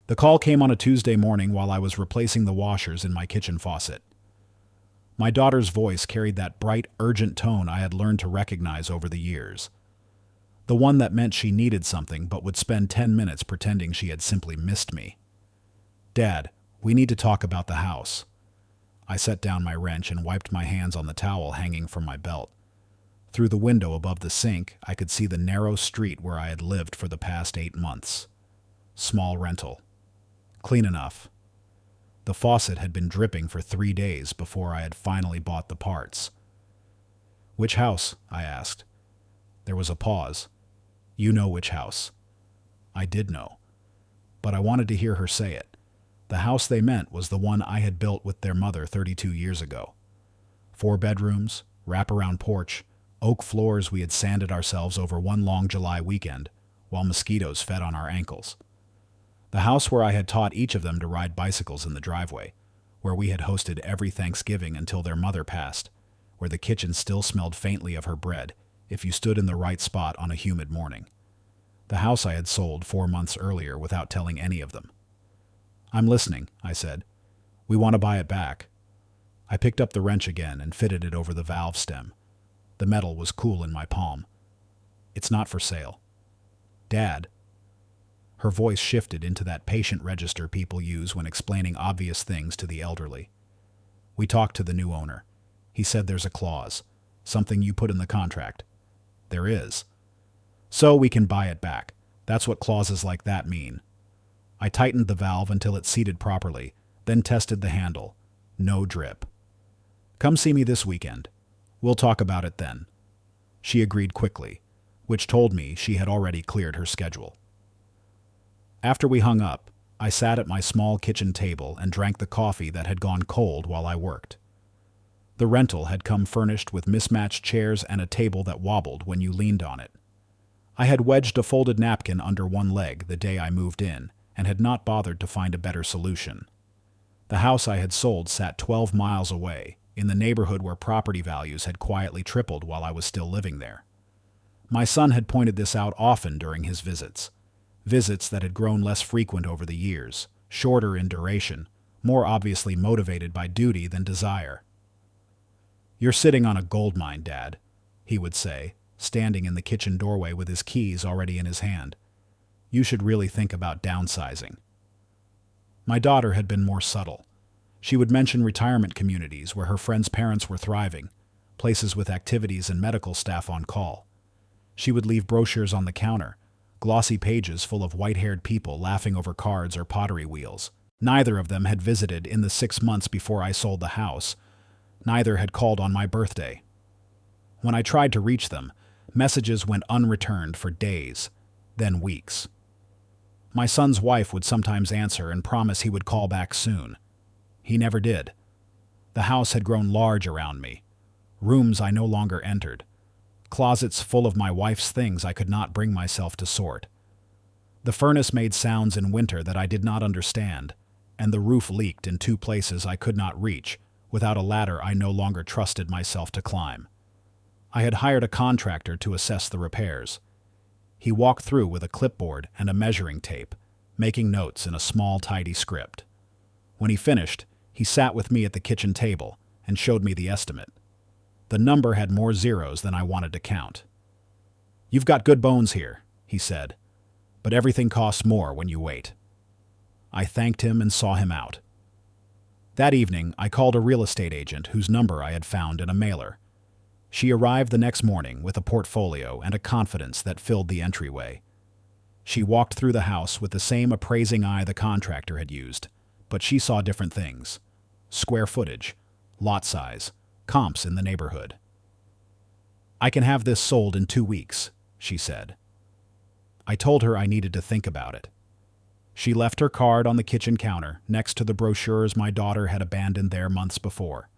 The call came on a Tuesday morning while I was replacing the washers in my kitchen faucet. My daughter's voice carried that bright, urgent tone I had learned to recognize over the years. The one that meant she needed something but would spend 10 minutes pretending she had simply missed me. "Dad, we need to talk about the house." I set down my wrench and wiped my hands on the towel hanging from my belt. Through the window above the sink, I could see the narrow street where I had lived for the past 8 months. Small rental. Clean enough. The faucet had been dripping for 3 days before I had finally bought the parts. "Which house?" I asked. There was a pause. "You know which house." I did know, but I wanted to hear her say it. The house they meant was the one I had built with their mother 32 years ago. 4 bedrooms, wraparound porch, oak floors we had sanded ourselves over one long July weekend, while mosquitoes fed on our ankles. The house where I had taught each of them to ride bicycles in the driveway, where we had hosted every Thanksgiving until their mother passed, where the kitchen still smelled faintly of her bread if you stood in the right spot on a humid morning. The house I had sold 4 months earlier without telling any of them. "I'm listening," I said. "We want to buy it back." I picked up the wrench again and fitted it over the valve stem. The metal was cool in my palm. "It's not for sale." "Dad." Her voice shifted into that patient register people use when explaining obvious things to the elderly. "We talked to the new owner. He said there's a clause, something you put in the contract." "There is." "So we can buy it back. That's what clauses like that mean." I tightened the valve until it seated properly, then tested the handle. No drip. "Come see me this weekend. We'll talk about it then." She agreed quickly, which told me she had already cleared her schedule. After we hung up, I sat at my small kitchen table and drank the coffee that had gone cold while I worked. The rental had come furnished with mismatched chairs and a table that wobbled when you leaned on it. I had wedged a folded napkin under one leg the day I moved in and had not bothered to find a better solution. The house I had sold sat 12 miles away, in the neighborhood where property values had quietly tripled while I was still living there. My son had pointed this out often during his visits that had grown less frequent over the years, shorter in duration, more obviously motivated by duty than desire. "You're sitting on a gold mine, Dad," he would say, standing in the kitchen doorway with his keys already in his hand. "You should really think about downsizing." My daughter had been more subtle. She would mention retirement communities where her friends' parents were thriving, places with activities and medical staff on call. She would leave brochures on the counter, glossy pages full of white-haired people laughing over cards or pottery wheels. Neither of them had visited in the 6 months before I sold the house. Neither had called on my birthday. When I tried to reach them, messages went unreturned for days, then weeks. My son's wife would sometimes answer and promise he would call back soon. He never did. The house had grown large around me. Rooms I no longer entered. Closets full of my wife's things I could not bring myself to sort. The furnace made sounds in winter that I did not understand, and the roof leaked in 2 places I could not reach, without a ladder I no longer trusted myself to climb. I had hired a contractor to assess the repairs. He walked through with a clipboard and a measuring tape, making notes in a small, tidy script. When he finished, he sat with me at the kitchen table and showed me the estimate. The number had more zeros than I wanted to count. "You've got good bones here," he said, "but everything costs more when you wait." I thanked him and saw him out. That evening, I called a real estate agent whose number I had found in a mailer. She arrived the next morning with a portfolio and a confidence that filled the entryway. She walked through the house with the same appraising eye the contractor had used, but she saw different things: square footage, lot size, comps in the neighborhood. "I can have this sold in 2 weeks," she said. I told her I needed to think about it. She left her card on the kitchen counter next to the brochures my daughter had abandoned there months before.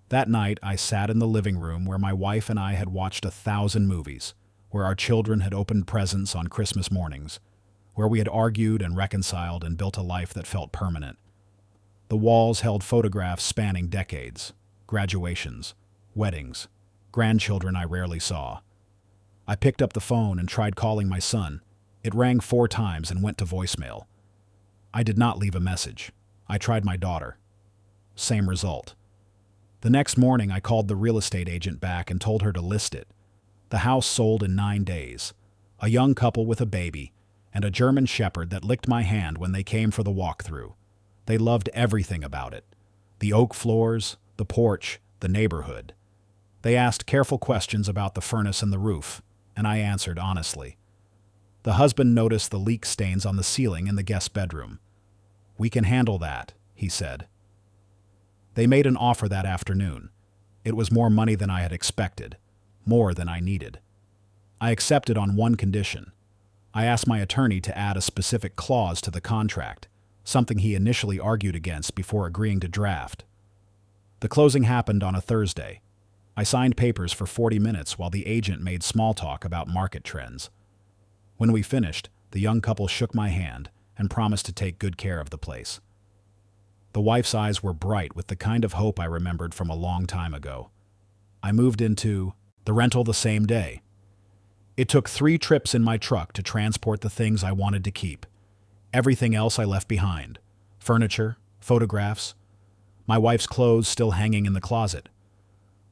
That night, I sat in the living room where my wife and I had watched 1,000 movies, where our children had opened presents on Christmas mornings, where we had argued and reconciled and built a life that felt permanent. The walls held photographs spanning decades, graduations, weddings, grandchildren I rarely saw. I picked up the phone and tried calling my son. It rang 4 times and went to voicemail. I did not leave a message. I tried my daughter. Same result. The next morning, I called the real estate agent back and told her to list it. The house sold in 9 days. A young couple with a baby, and a German shepherd that licked my hand when they came for the walkthrough. They loved everything about it. The oak floors, the porch, the neighborhood. They asked careful questions about the furnace and the roof, and I answered honestly. The husband noticed the leak stains on the ceiling in the guest bedroom. "We can handle that," he said. They made an offer that afternoon. It was more money than I had expected, more than I needed. I accepted on one condition. I asked my attorney to add a specific clause to the contract, something he initially argued against before agreeing to draft. The closing happened on a Thursday. I signed papers for 40 minutes while the agent made small talk about market trends. When we finished, the young couple shook my hand and promised to take good care of the place. The wife's eyes were bright with the kind of hope I remembered from a long time ago. I moved into the rental the same day. It took 3 trips in my truck to transport the things I wanted to keep. Everything else I left behind. Furniture, photographs, my wife's clothes still hanging in the closet.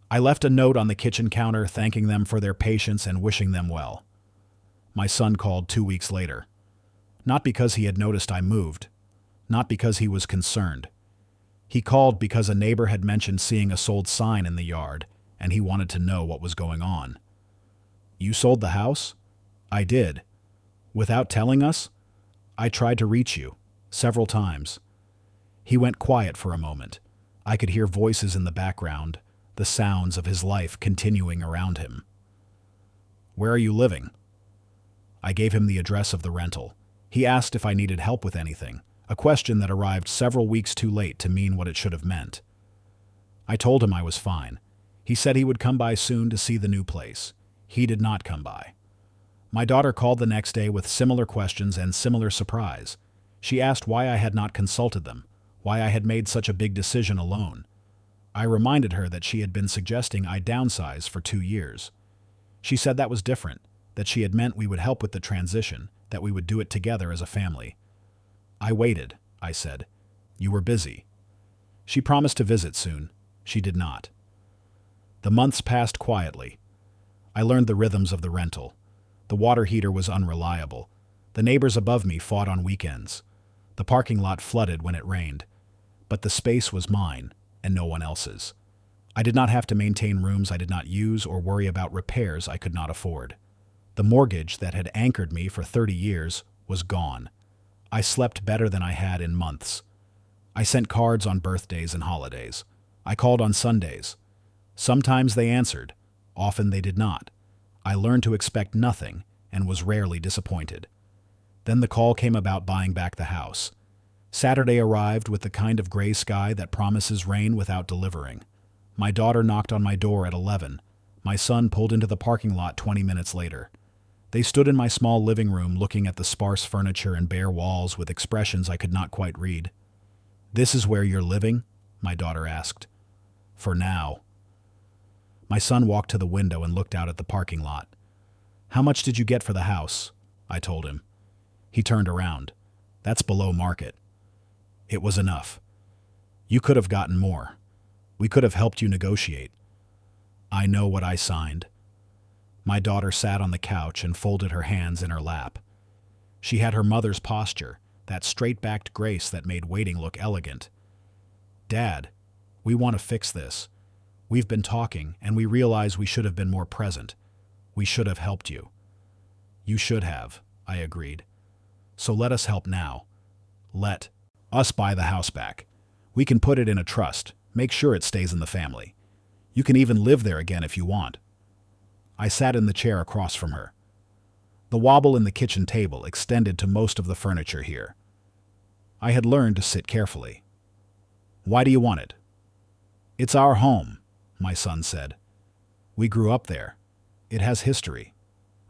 I left a note on the kitchen counter thanking them for their patience and wishing them well. My son called 2 weeks later. Not because he had noticed I moved. Not because he was concerned. He called because a neighbor had mentioned seeing a sold sign in the yard, and he wanted to know what was going on. "You sold the house?" "I did." "Without telling us?" "I tried to reach you, several times." He went quiet for a moment. I could hear voices in the background, the sounds of his life continuing around him. "Where are you living?" I gave him the address of the rental. He asked if I needed help with anything, a question that arrived several weeks too late to mean what it should have meant. I told him I was fine. He said he would come by soon to see the new place. He did not come by. My daughter called the next day with similar questions and similar surprise. She asked why I had not consulted them, why I had made such a big decision alone. I reminded her that she had been suggesting I downsize for 2 years. She said that was different, that she had meant we would help with the transition, that we would do it together as a family. "I waited," I said. "You were busy." She promised to visit soon. She did not. The months passed quietly. I learned the rhythms of the rental. The water heater was unreliable. The neighbors above me fought on weekends. The parking lot flooded when it rained. But the space was mine, and no one else's. I did not have to maintain rooms I did not use or worry about repairs I could not afford. The mortgage that had anchored me for 30 years was gone. I slept better than I had in months. I sent cards on birthdays and holidays. I called on Sundays. Sometimes they answered. Often they did not. I learned to expect nothing and was rarely disappointed. Then the call came about buying back the house. Saturday arrived with the kind of gray sky that promises rain without delivering. My daughter knocked on my door at 11. My son pulled into the parking lot 20 minutes later. They stood in my small living room looking at the sparse furniture and bare walls with expressions I could not quite read. "This is where you're living?" my daughter asked. "For now." My son walked to the window and looked out at the parking lot. "How much did you get for the house?" I told him. He turned around. "That's below market." It was enough. "You could have gotten more. We could have helped you negotiate." I know what I signed. My daughter sat on the couch and folded her hands in her lap. She had her mother's posture, that straight-backed grace that made waiting look elegant. "Dad, we want to fix this. We've been talking, and we realize we should have been more present. We should have helped you." "You should have," I agreed. "So let us help now. Let us buy the house back. We can put it in a trust, make sure it stays in the family. You can even live there again if you want." I sat in the chair across from her. The wobble in the kitchen table extended to most of the furniture here. I had learned to sit carefully. "Why do you want it?" "It's our home," my son said. "We grew up there. It has history.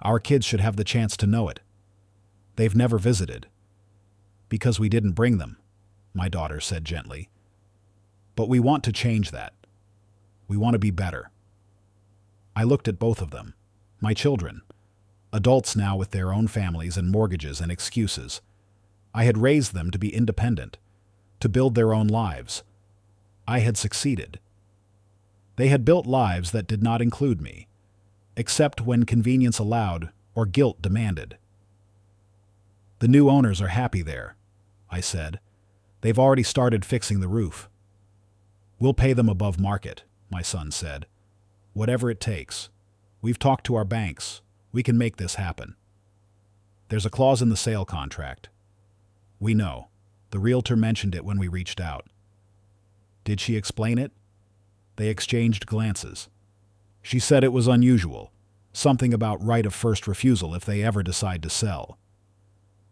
Our kids should have the chance to know it. They've never visited." "Because we didn't bring them," my daughter said gently. "But we want to change that. We want to be better." I looked at both of them, my children, adults now with their own families and mortgages and excuses. I had raised them to be independent, to build their own lives. I had succeeded. They had built lives that did not include me, except when convenience allowed or guilt demanded. The new owners are happy there, I said. They've already started fixing the roof. We'll pay them above market, my son said. Whatever it takes. We've talked to our banks. We can make this happen. There's a clause in the sale contract. We know. The realtor mentioned it when we reached out. Did she explain it? They exchanged glances. She said it was unusual, something about right of first refusal if they ever decide to sell.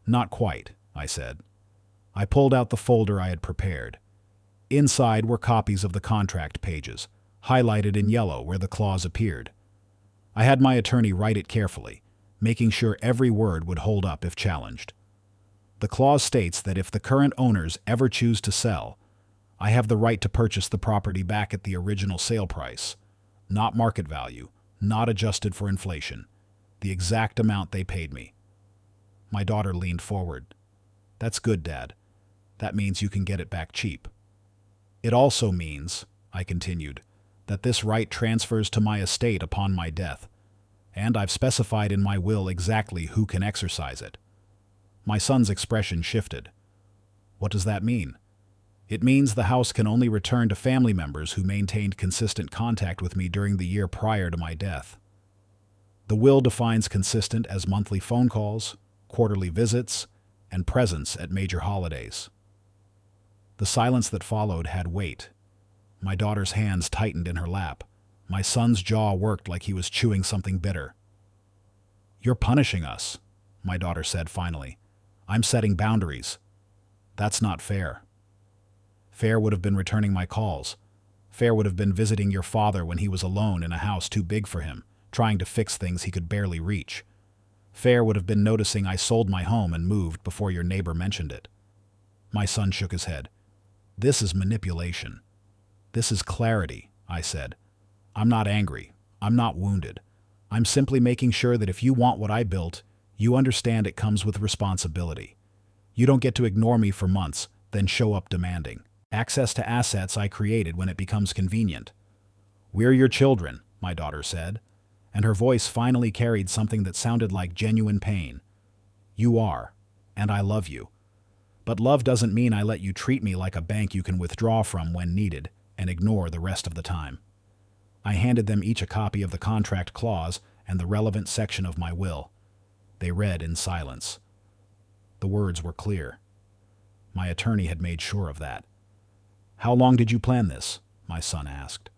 Not quite, I said. I pulled out the folder I had prepared. Inside were copies of the contract pages, highlighted in yellow where the clause appeared. I had my attorney write it carefully, making sure every word would hold up if challenged. The clause states that if the current owners ever choose to sell, I have the right to purchase the property back at the original sale price, not market value, not adjusted for inflation, the exact amount they paid me. My daughter leaned forward. That's good, Dad. That means you can get it back cheap. It also means, I continued, that this right transfers to my estate upon my death, and I've specified in my will exactly who can exercise it. My son's expression shifted. What does that mean? It means the house can only return to family members who maintained consistent contact with me during the year prior to my death. The will defines consistent as monthly phone calls, quarterly visits, and presence at major holidays. The silence that followed had weight. My daughter's hands tightened in her lap. My son's jaw worked like he was chewing something bitter. You're punishing us, my daughter said finally. I'm setting boundaries. That's not fair. Fair would have been returning my calls. Fair would have been visiting your father when he was alone in a house too big for him, trying to fix things he could barely reach. Fair would have been noticing I sold my home and moved before your neighbor mentioned it. My son shook his head. This is manipulation. This is clarity, I said. I'm not angry. I'm not wounded. I'm simply making sure that if you want what I built, you understand it comes with responsibility. You don't get to ignore me for months, then show up demanding access to assets I created when it becomes convenient. We're your children, my daughter said, and her voice finally carried something that sounded like genuine pain. You are, and I love you. But love doesn't mean I let you treat me like a bank you can withdraw from when needed and ignore the rest of the time. I handed them each a copy of the contract clause and the relevant section of my will. They read in silence. The words were clear. My attorney had made sure of that. How long did you plan this? My son asked.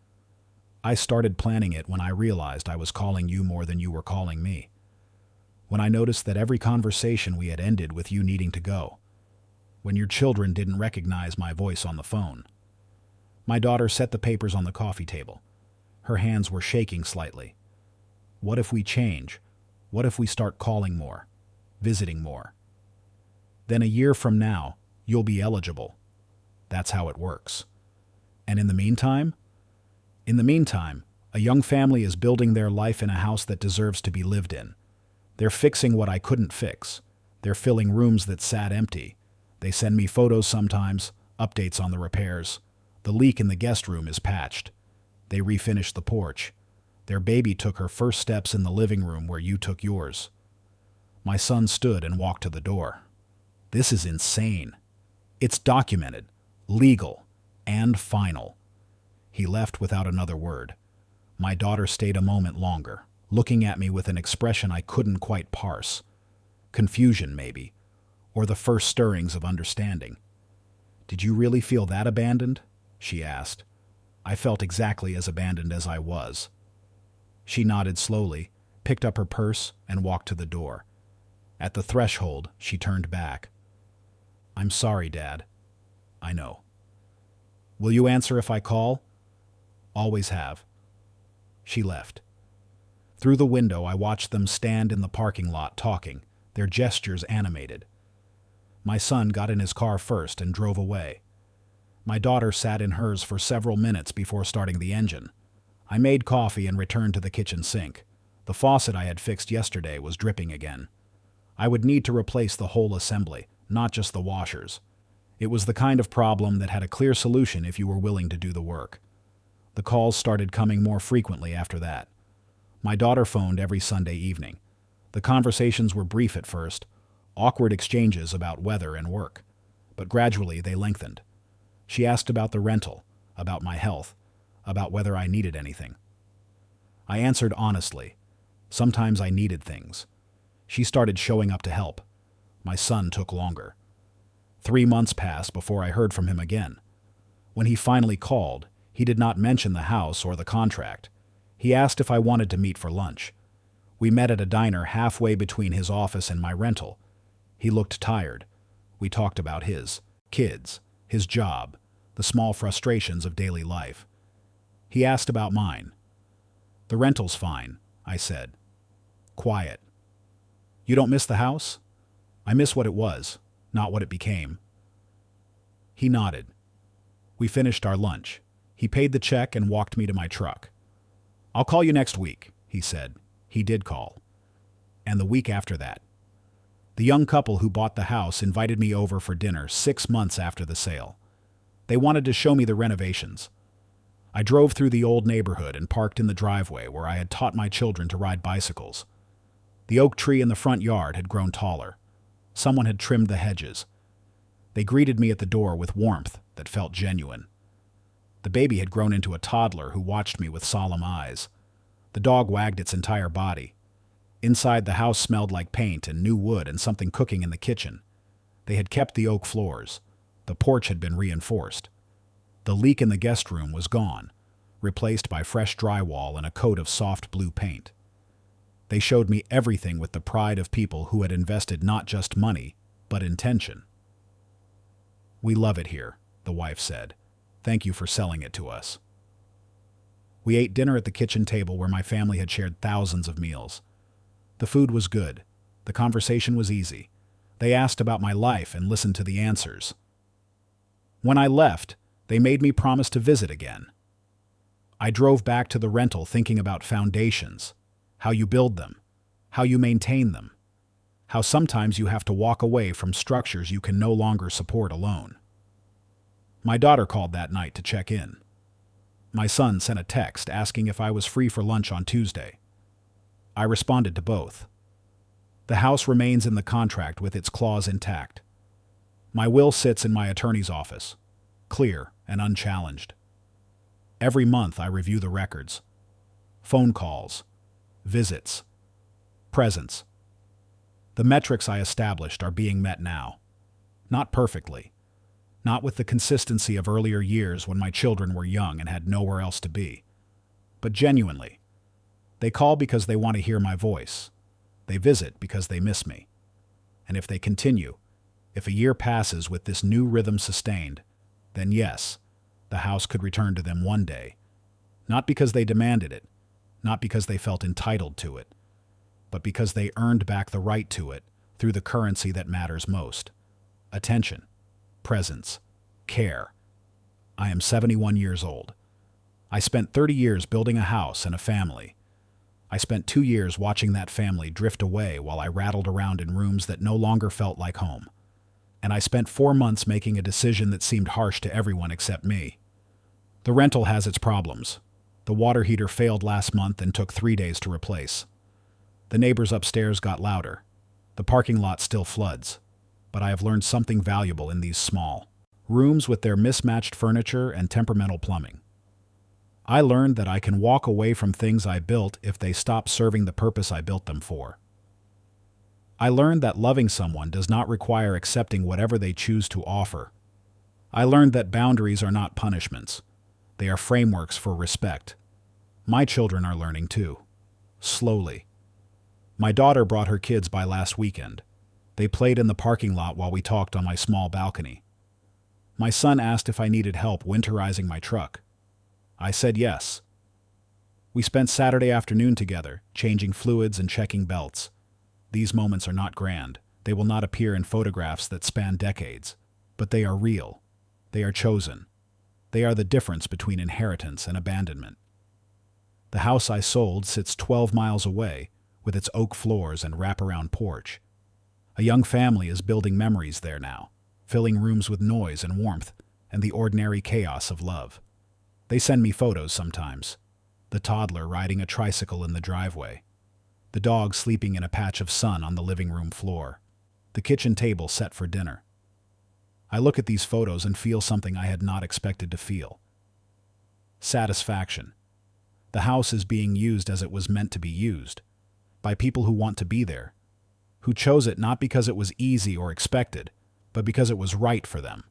I started planning it when I realized I was calling you more than you were calling me. When I noticed that every conversation we had ended with you needing to go. When your children didn't recognize my voice on the phone. My daughter set the papers on the coffee table. Her hands were shaking slightly. What if we change? What if we start calling more? Visiting more? Then a year from now, you'll be eligible. That's how it works. And in the meantime? In the meantime, a young family is building their life in a house that deserves to be lived in. They're fixing what I couldn't fix. They're filling rooms that sat empty. They send me photos sometimes, updates on the repairs. The leak in the guest room is patched. They refinished the porch. Their baby took her first steps in the living room where you took yours. My son stood and walked to the door. This is insane. It's documented, legal, and final. He left without another word. My daughter stayed a moment longer, looking at me with an expression I couldn't quite parse. Confusion, maybe, or the first stirrings of understanding. Did you really feel that abandoned? She asked. I felt exactly as abandoned as I was. She nodded slowly, picked up her purse, and walked to the door. At the threshold, she turned back. I'm sorry, Dad. I know. Will you answer if I call? Always have. She left. Through the window, I watched them stand in the parking lot talking, their gestures animated. My son got in his car first and drove away. My daughter sat in hers for several minutes before starting the engine. I made coffee and returned to the kitchen sink. The faucet I had fixed yesterday was dripping again. I would need to replace the whole assembly, not just the washers. It was the kind of problem that had a clear solution if you were willing to do the work. The calls started coming more frequently after that. My daughter phoned every Sunday evening. The conversations were brief at first, awkward exchanges about weather and work, but gradually they lengthened. She asked about the rental, about my health, about whether I needed anything. I answered honestly. Sometimes I needed things. She started showing up to help. My son took longer. 3 months passed before I heard from him again. When he finally called, he did not mention the house or the contract. He asked if I wanted to meet for lunch. We met at a diner halfway between his office and my rental. He looked tired. We talked about his kids, his job, the small frustrations of daily life. He asked about mine. "The rental's fine," I said. Quiet. "You don't miss the house?" "I miss what it was, not what it became." He nodded. We finished our lunch. He paid the check and walked me to my truck. "I'll call you next week," he said. He did call. And the week after that. The young couple who bought the house invited me over for dinner 6 months after the sale. They wanted to show me the renovations. I drove through the old neighborhood and parked in the driveway where I had taught my children to ride bicycles. The oak tree in the front yard had grown taller. Someone had trimmed the hedges. They greeted me at the door with warmth that felt genuine. The baby had grown into a toddler who watched me with solemn eyes. The dog wagged its entire body. Inside, the house smelled like paint and new wood and something cooking in the kitchen. They had kept the oak floors. The porch had been reinforced. The leak in the guest room was gone, replaced by fresh drywall and a coat of soft blue paint. They showed me everything with the pride of people who had invested not just money, but intention. "We love it here," the wife said. "Thank you for selling it to us." We ate dinner at the kitchen table where my family had shared thousands of meals. The food was good. The conversation was easy. They asked about my life and listened to the answers. When I left, they made me promise to visit again. I drove back to the rental thinking about foundations, how you build them, how you maintain them, how sometimes you have to walk away from structures you can no longer support alone. My daughter called that night to check in. My son sent a text asking if I was free for lunch on Tuesday. I responded to both. The house remains in the contract with its clause intact. My will sits in my attorney's office, clear and unchallenged. Every month I review the records. Phone calls, visits, presence. The metrics I established are being met now. Not perfectly. Not with the consistency of earlier years when my children were young and had nowhere else to be. But genuinely. They call because they want to hear my voice. They visit because they miss me. And if they continue, if a year passes with this new rhythm sustained, then yes, the house could return to them one day. Not because they demanded it, not because they felt entitled to it, but because they earned back the right to it through the currency that matters most: attention, presence, care. I am 71 years old. I spent 30 years building a house and a family. I spent 2 years watching that family drift away while I rattled around in rooms that no longer felt like home. And I spent 4 months making a decision that seemed harsh to everyone except me. The rental has its problems. The water heater failed last month and took 3 days to replace. The neighbors upstairs got louder. The parking lot still floods. But I have learned something valuable in these small rooms with their mismatched furniture and temperamental plumbing. I learned that I can walk away from things I built if they stop serving the purpose I built them for. I learned that loving someone does not require accepting whatever they choose to offer. I learned that boundaries are not punishments. They are frameworks for respect. My children are learning too. Slowly. My daughter brought her kids by last weekend. They played in the parking lot while we talked on my small balcony. My son asked if I needed help winterizing my truck. I said yes. We spent Saturday afternoon together, changing fluids and checking belts. These moments are not grand. They will not appear in photographs that span decades. But they are real. They are chosen. They are the difference between inheritance and abandonment. The house I sold sits 12 miles away, with its oak floors and wraparound porch. A young family is building memories there now, filling rooms with noise and warmth and the ordinary chaos of love. They send me photos sometimes. The toddler riding a tricycle in the driveway. The dog sleeping in a patch of sun on the living room floor. The kitchen table set for dinner. I look at these photos and feel something I had not expected to feel. Satisfaction. The house is being used as it was meant to be used, by people who want to be there, who chose it not because it was easy or expected, but because it was right for them.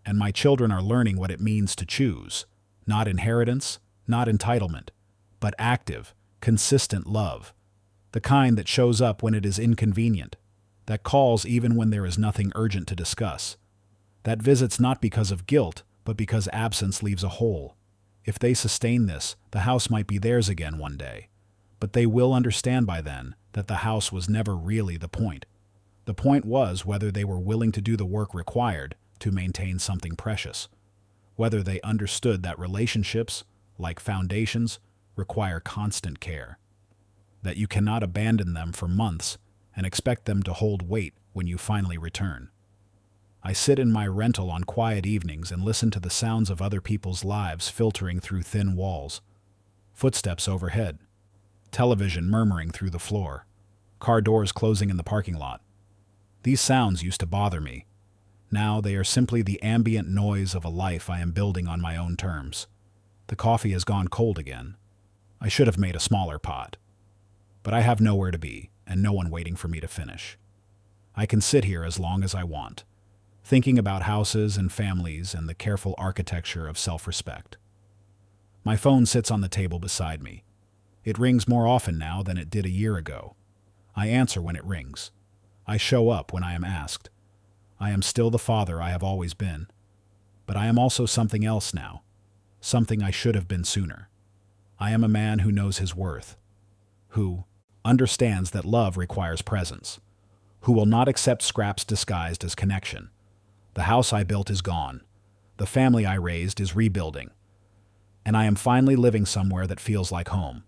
And my children are learning what it means to choose, not inheritance, not entitlement, but active, consistent love, the kind that shows up when it is inconvenient, that calls even when there is nothing urgent to discuss, that visits not because of guilt, but because absence leaves a hole. If they sustain this, the house might be theirs again one day, but they will understand by then that the house was never really the point. The point was whether they were willing to do the work required to maintain something precious, whether they understood that relationships, like foundations, require constant care, that you cannot abandon them for months and expect them to hold weight when you finally return. I sit in my rental on quiet evenings and listen to the sounds of other people's lives filtering through thin walls. Footsteps overhead. Television murmuring through the floor. Car doors closing in the parking lot. These sounds used to bother me. Now they are simply the ambient noise of a life I am building on my own terms. The coffee has gone cold again. I should have made a smaller pot. But I have nowhere to be, and no one waiting for me to finish. I can sit here as long as I want, thinking about houses and families and the careful architecture of self-respect. My phone sits on the table beside me. It rings more often now than it did a year ago. I answer when it rings. I show up when I am asked. I am still the father I have always been. But I am also something else now, something I should have been sooner. I am a man who knows his worth, who understands that love requires presence, who will not accept scraps disguised as connection. The house I built is gone. The family I raised is rebuilding. And I am finally living somewhere that feels like home.